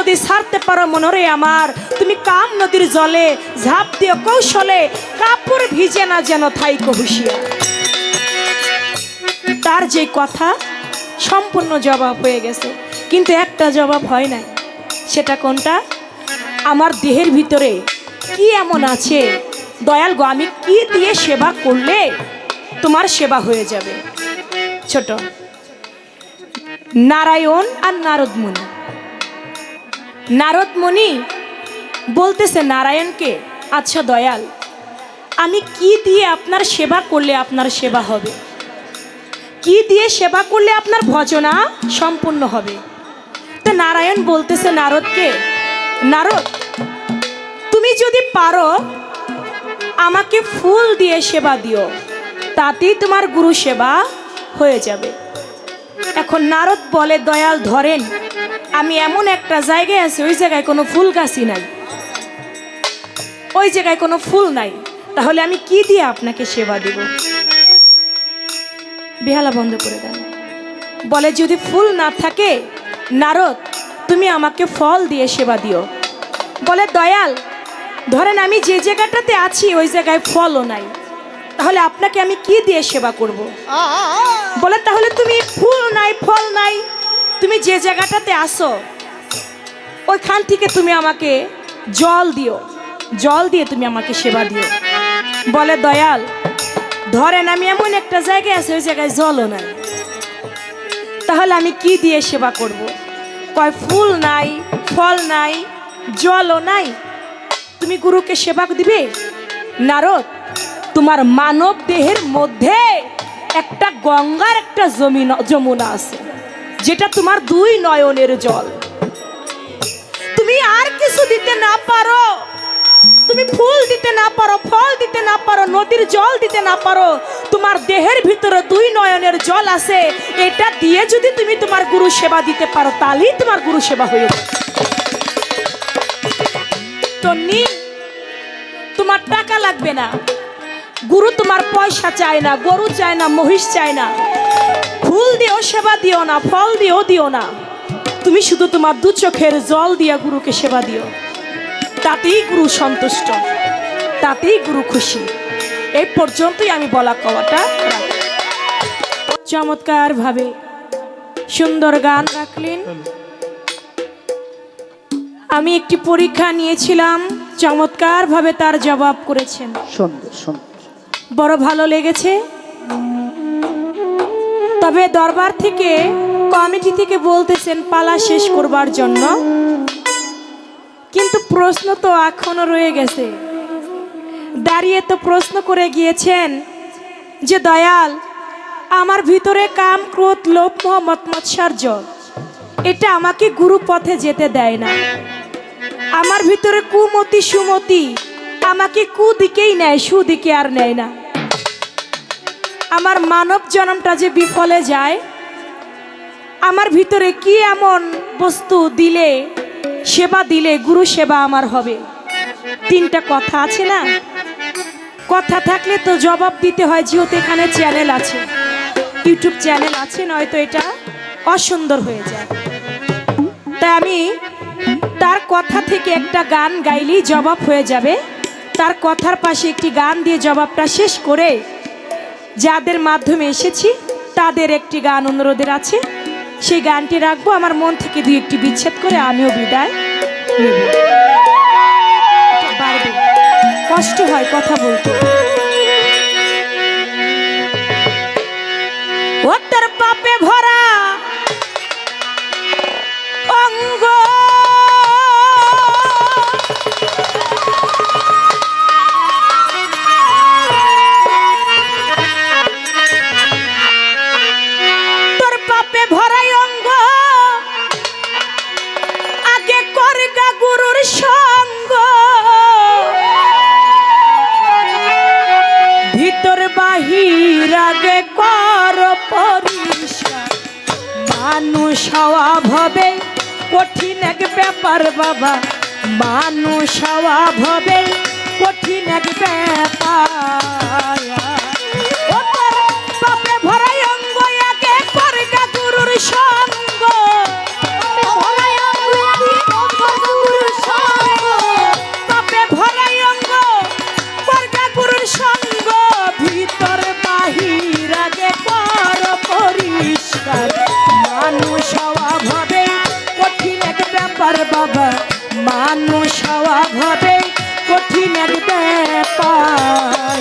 যদি ছাড়তে পারো মনরে আমার, তুমি কাম নদীর জলে ঝাঁপ দিও কৌশলে, কাপড় ভিজে না যেন থাইকো হুঁশিয়া। তার যে কথা সম্পূর্ণ জবাব হয়ে গেছে, কিন্তু একটা জবাব হয় নাই। সেটা কোনটা? আমার দেহের ভিতরে কি এমন আছে দয়াল গো, আমি কি দিয়ে সেবা করলে তোমার সেবা হয়ে যাবে? ছোট নারায়ণ আর নারদ মুনি। নারদ মুনি বলতেছে নারায়ণকে, আচ্ছা দয়াল, আমি কি দিয়ে আপনার সেবা করলে আপনার সেবা হবে? কি দিয়ে সেবা করলে আপনার ভজনা সম্পূর্ণ হবে? তো নারায়ণ বলতেছে নারদকে, নারদ, তুমি যদি পারো আমাকে ফুল দিয়ে সেবা দিও, তাতেই তোমার গুরু সেবা হয়ে যাবে। এখন নারদ বলে, দয়াল ধরেন, আমি এমন একটা জায়গায় আছি, ওই জায়গায় কোনো ফুল গাছই নাই, ওই জায়গায় কোনো ফুল নাই, তাহলে আমি কি দিয়ে আপনাকে সেবা দিব? বেহালা বন্ধ করে দেন। বলে, যদি ফুল না থাকে নারদ, তুমি আমাকে ফল দিয়ে সেবা দিও। বলে, দয়াল ধরেন আমি যে জায়গাটাতে আছি ওই জায়গায় ফলও নাই, তাহলে আপনাকে আমি কি দিয়ে সেবা করব? বলে, তাহলে তুমি ফুল নাই ফল নাই, তুমি যে জায়গাটাতে আসো ওইখান থেকে তুমি আমাকে জল দিও, জল দিয়ে তুমি আমাকে সেবা দিও। বলে, দয়াল ধরেন আমি এমন একটা জায়গায় আছি ওই জায়গায় জলও নাই, তাহলে আমি কি দিয়ে সেবা করব? কয়, ফুল নাই ফল নাই জলও নাই, তুমি গুরুকে সেবা দিবে? নারদ, তোমার মানব দেহের মধ্যে একটা গঙ্গার একটা যমুনা আছে, যেটা তোমার দুই নয়নের জল। তুমি আর কিছু দিতে না পারো, তুমি ফুল দিতে না পারো, ফল দিতে না পারো, নদীর জল দিতে না পারো, তোমার দেহের ভিতরে দুই নয়নের জল আছে, এটা দিয়ে যদি তুমি তোমার গুরু সেবা দিতে পারো, তাহলেই তোমার গুরু সেবা হয়ে যাবে। তো তোমার টাকা লাগবে না, গুরু তোমার পয়সা চায় না, গরু চায় না, মহিষ চায় না, ফুল দিও সেবা দিও না, ফল দিও না, তুমি শুধু তোমার দু চোখের জল দিয়া গুরুকে সেবা দিও, তাতেই গুরু সন্তুষ্ট, তাতেই গুরু খুশি। এই পর্যন্তই আমি বলা কওয়াটা। চমৎকার ভাবে সুন্দর গান রাখলেন। আমি একটি পরীক্ষা নিয়েছিলাম, চমৎকার ভাবে তার জবাব করেছেন, সুন্দর সুন্দর, বড় ভালো লেগেছে। তবে দরবার থেকে কমিটি থেকে বলতেছেন পালা শেষ করবার জন্য, কিন্তু প্রশ্ন তো এখনো রয়ে গেছে। দাঁড়িয়ে তো প্রশ্ন করে গিয়েছেন যে দয়াল, আমার ভিতরে কাম ক্রোধ লোভ মোহ মদ মাৎসর্য, এটা আমাকে গুরু পথে যেতে দেয় না। আমার ভিতরে কুমতি সুমতি, আমাকে কুদিকেই নেয়, সুদিকে আর নেয় না। আমার মানব জন্মটা যে বিফলে যায়, আমার ভিতরে কি এমন বস্তু দিলে, সেবা দিলে গুরু সেবা আমার হবে? তিনটা কথা আছে না? কথা থাকলে তো জবাব দিতে হয়, যেহেতু এখানে চ্যানেল আছে, ইউটিউব চ্যানেল আছে, নয়তো এটা অসুন্দর হয়ে যায়। তাই আমি তার কথা থেকে একটা গান গাইলেই জবাব হয়ে যাবে। তার কথার পাশে একটি গান দিয়ে জবাবটা শেষ করে যাদের মাধ্যমে এসেছি তাদের একটি গান অনুরোধের আছে, সেই গানটি রাখবো। আমার মন থেকে দুই একটি বিচ্ছেদ করে আমিও বিদায় নেব। বাড়বে, কষ্ট হয় কথা বলতে। ও তোর পাপে ভরা অঙ্গ, তোর পাপে ভরা অঙ্গ, আগে করগা গুরুর সঙ্গ, ভিতর বাহির আগে কর পরিষ্কার। মানুষ হওয়া ভবে কঠিন এক ব্যাপার বাবা, মানুষ হওয়া ভবে কঠিন এক ব্যাপার। ও তোর পাপে ভরা অঙ্গ, আগে করগা গুরুর সঙ্গ, ব্যাপার বাবা, মানুষ হওয়া হবে কঠিন এক ব্যাপার।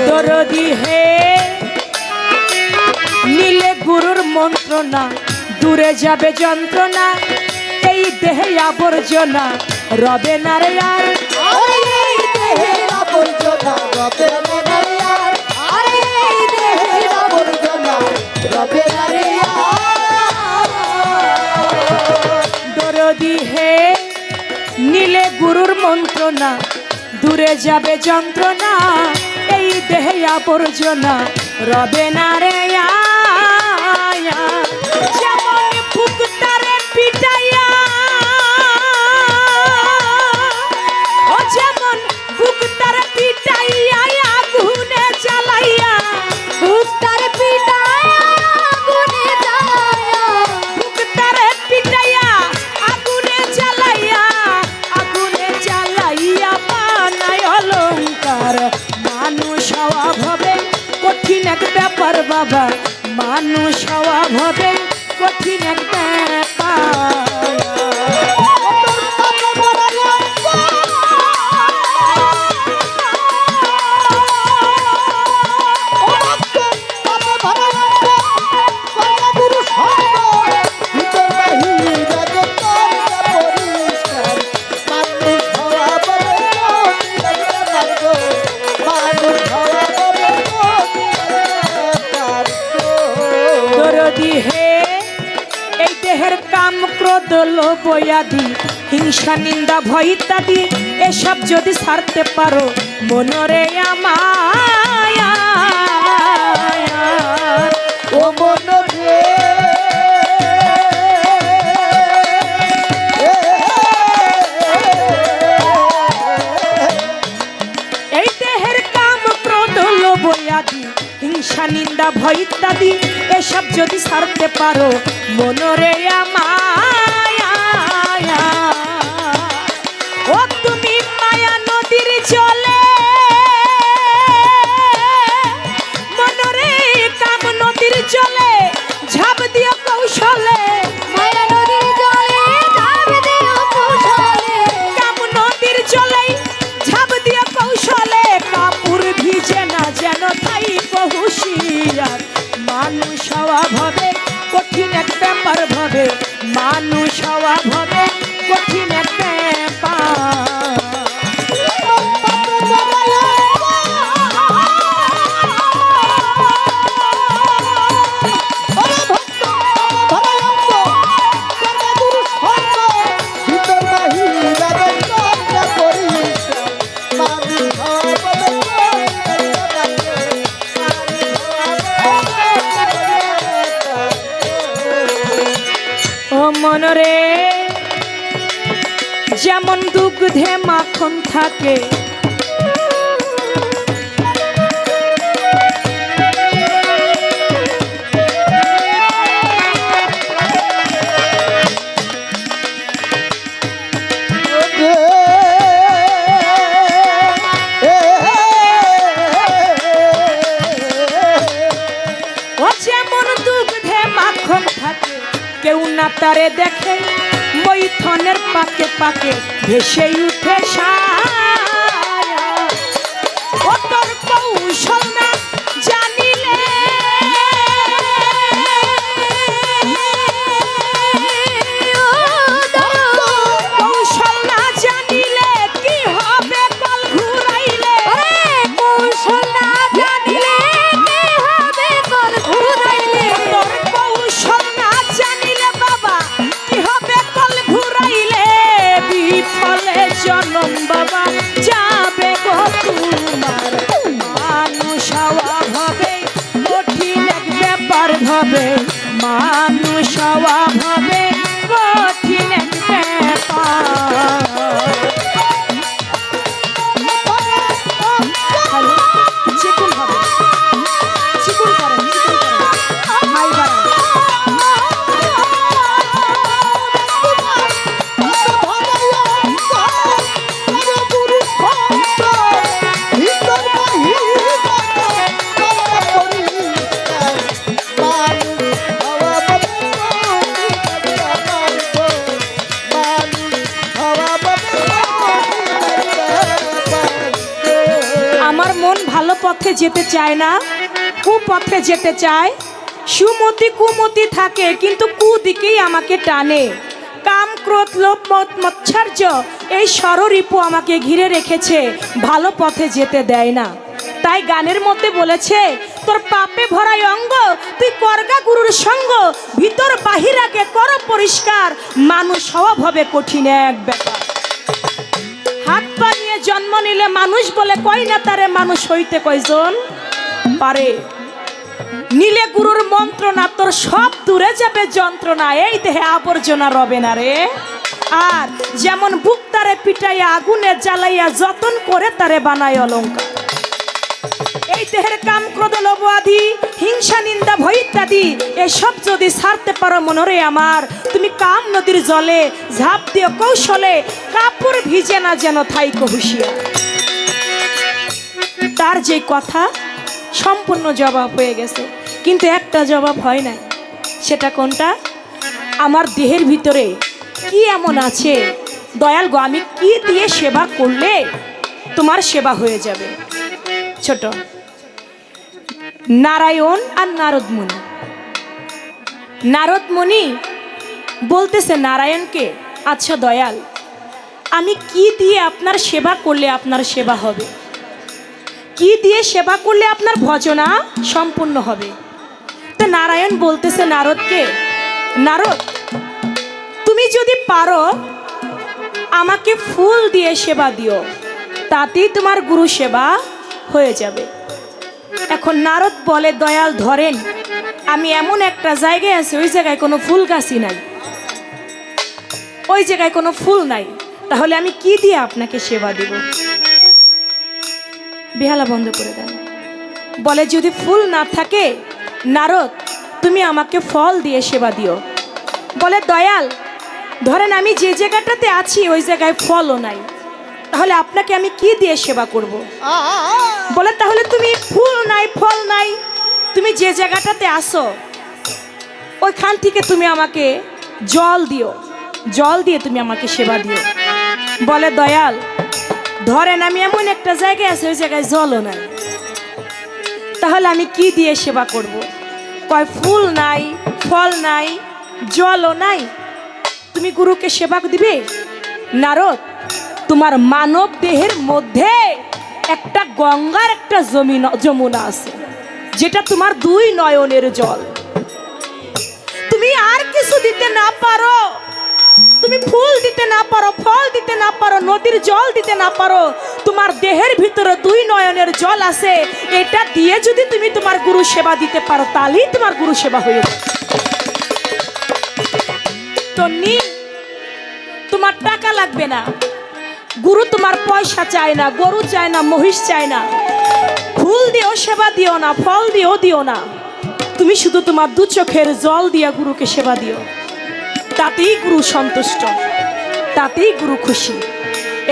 দরদি হে নীলে গুরুর মন্ত্রণা, দূরে যাবে যন্ত্রণা, এই দেহে আবর্জনা রবে না রে আর। এই দেহে আবর্জনা রবে না রে আর, আরে এই দেহে আবর্জনা রবে না রে আর। দরদি হে নীলে গুরুর মন্ত্রণা, দূরে যাবে যন্ত্রণা, এই দেহে আবর্জনা রবে না রে আয়া। যেমন বুক তারে পিটাইয়া, ও যেমন বুক তারে পিটাইয়া আগুনে জ্বালাইয়া, বুক তারে পিটায়া আগুনে জ্বালায়া, বুক তারে পিটাইয়া আগুনে জ্বালাইয়া, আগুনে জ্বালাইয়া বানায় অলংকার। মানুষ হওয়া হবে কঠিন এক ব্যাপার বাবা, মানুষ হওয়া হবে কঠিন এক ব্যাপার। দরদি হে এই দেহের কাম ক্রোধ লোভ আদি, হিংসা নিন্দা ভয় ইত্যাদি, এসব যদি ছাড়তে পারো মনরে আমায়, ও মন রে এই দেহের কাম ক্রোধ লোভ আদি, হিংসা নিন্দা ভয় ইত্যাদি, এসব যদি ছাড়তে পারো মনরে আমায়। ও তুমি মায়া নদীর জলে, মনরে কাম নদীর জলে ঝাঁপ দিও কৌশলে, মায়া নদীর জলে ঝাঁপ দিও কৌশলে, কাম নদীর জলে ঝাঁপ দিও কৌশলে, কাপড় ভিজে না যেন তাই হুঁশিয়ার। মানুষ হওয়া হবে কঠিন এক ব্যাপার ভাবে, মানুষ হওয়া হবে কঠিন এক ব্যাপার। ও মনরে যেমন দুগ্ধে মাখন থাকে, ও যেমন দুগ্ধে মাখন থাকে, কেউ না তারে দেখে মৈথনের পাকে পাকে ভেসে উঠে সায়া। ও তোর কৌশল না জানিলে, কৌশল না জানিলে কি হবে কল ঘুরাইলে, কৌশল না জানিলে কি হবে কল ঘুরাইলে, তোর কৌশল না জানিলে বাবা কি হবে কল ঘুরাইলে, বিফলে জনম বাবা যাবে গো তোমার। মানুষ হওয়া হবে কঠিন এক ব্যাপার ভাবে, মানুষ হওয়া হবে কঠিন এক ব্যাপার। ভালো পথে যেতে চায় না, কুপথে যেতে চায়। সুমতি কুমতি থাকে, কিন্তু কুদিকেই আমাকে টানে। কাম ক্রোধ লোভ মদ মৎসর্য এই ষড়রিপু আমাকে ঘিরে রেখেছে, ভালো পথে যেতে দেয় না। তাই গানের মধ্যে বলেছে, তোর পাপে ভরাই অঙ্গ, তুই করগা গুরুর সঙ্গ, ভিতর বাহিরাকে কর পরিষ্কার, মানুষ হওয়া ভবে কঠিন এক ব্যাপার। হাত পা নিয়ে জন্ম নিলে মানুষ বলে কয় না তারে, মানুষ হইতে কয়জন পারে। নীলে গুরুর মন্ত্রণা, তোর সব দূরে যাবে যন্ত্রণা, এই দেহে আবর্জনা রবে না রে। আর যেমন বুক তারে পিটাইয়া আগুনে জ্বালাইয়া যতন করে তারে বানায় অলঙ্কার। এই দেহের কাম ক্রোধ লোভ আদি হিংসা নিন্দা ভয় ইত্যাদি এসব যদি ছাড়তে পারো মনরে আমার, তুমি কাম নদীর জলে ঝাঁপ দিও কৌশলে, কাপড় ভিজে না যেন থাইকো হুঁশিয়ার। তার যে কথা সম্পূর্ণ জবাব হয়ে গেছে, কিন্তু একটা জবাব হয় না। সেটা কোনটা? আমার দেহের ভিতরে কি এমন আছে দয়াল গো, আমি কি দিয়ে সেবা করলে তোমার সেবা হয়ে যাবে? ছোট নারায়ণ আর নারদ মুনি। নারদ মুনি বলতেছে নারায়ণকে, আচ্ছা দয়াল, আমি কি দিয়ে আপনার সেবা করলে আপনার সেবা হবে? কি দিয়ে সেবা করলে আপনার ভজনা সম্পূর্ণ হবে? তো নারায়ণ বলতেছে নারদকে, নারদ, তুমি যদি পারো আমাকে ফুল দিয়ে সেবা দিও, তাতেই তোমার গুরু সেবা হয়ে যাবে। এখন নারদ বলে, দয়াল ধরেন, আমি এমন একটা জায়গায় আছি, ওই জায়গায় কোনো ফুল গাছই নাই, ওই জায়গায় কোনো ফুল নাই, তাহলে আমি কি দিয়ে আপনাকে সেবা দিব? বেহালা বন্ধ করে দেন। বলে, যদি ফুল না থাকে নারদ, তুমি আমাকে ফল দিয়ে সেবা দিও। বলে, দয়াল ধরেন আমি যে জায়গাটাতে আছি ওই জায়গায় ফলও নাই, তাহলে আপনাকে আমি কি দিয়ে সেবা করব? বলে, তাহলে তুমি ফুল নাই ফল নাই, তুমি যে জায়গাটাতে আসো ওইখান থেকে তুমি আমাকে জল দিও, জল দিয়ে তুমি আমাকে সেবা দিও। বলে, দয়াল ধরেন আমি এমন একটা জায়গায় আছি ওই জায়গায় জলও নাই, তাহলে আমি কি দিয়ে সেবা করব? কয়, ফুল নাই ফল নাই জলও নাই, তুমি গুরুকে সেবা দিবে? নারদ, তোমার মানব দেহের মধ্যে একটা গঙ্গার একটা যমুনা আছে, যেটা তোমার দুই নয়নের জল। তুমি আর কিছু দিতে না পারো, তুমি ফুল দিতে না পারো, ফল দিতে না পারো, নদীর জল দিতে না পারো, তোমার দেহের ভিতরে দুই নয়নের জল আছে, এটা দিয়ে যদি তুমি তোমার গুরু সেবা দিতে পারো, তাহলেই তোমার গুরু সেবা হয়ে যাবে। তো তোমার টাকা লাগবে না, গুরু তোমার পয়সা চায় না, গরু চায় না, মহিষ চায় না, ফুল দিও সেবা দিও না, ফল দিও না, তুমি শুধু তোমার দু চোখের জল দিয়া গুরুকে সেবা দিও, তাতেই গুরু সন্তুষ্ট, তাতেই গুরু খুশি।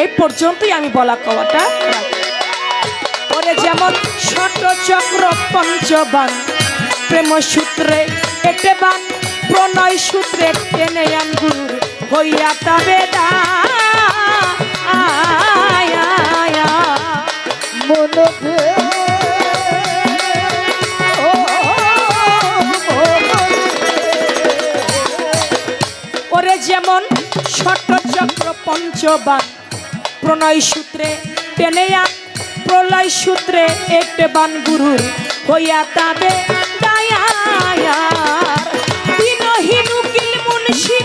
এই পর্যন্তই আমি বলা কওয়াটা। ওরে যেমন ষট চক্র পঞ্চবান, প্রেম সূত্রে এটে বান, প্রণয় সূত্রে টেনে আন গুরুর হইয়া তবে ওরে যেমন ষট চক্র পঞ্চবান, প্রণয় সূত্রে টেনে আন, প্রলয় সূত্রে একটে বান গুরুর হইয়া তবে দায়ার। দিনহীন উকিল মুন্সি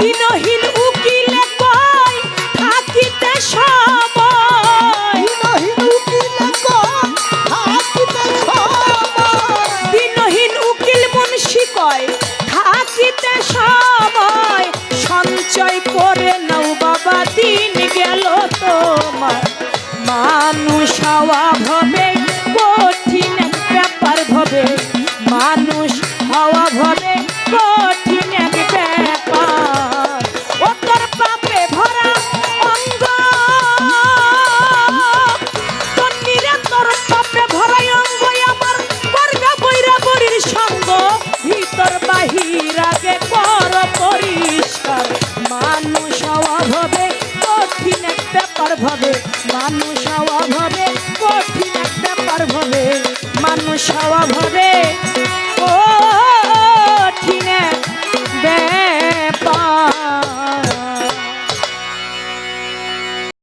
দিনহীন উকিলে কয় থাকিতে সময়, দিনহীন উকিল মুন্সি কয় থাকিতে সময়, সঞ্চয় করে নাও বাবা দিন গেল তোমার, মানুষ হওয়া ভবে কঠিন এক ব্যাপার ভবে, মানুষ হওয়া ভবে কঠিন এক ব্যাপার। ও তোর পাপে ভরা অঙ্গ, তোর নিরন্তর পাপে ভরা অঙ্গ, আমার বর্গা বৈরা বরির সঙ্গ, ভিতর বাহির আগে কর পরিষ্কার, মানুষ হওয়া ভবে সাওয়া ভরা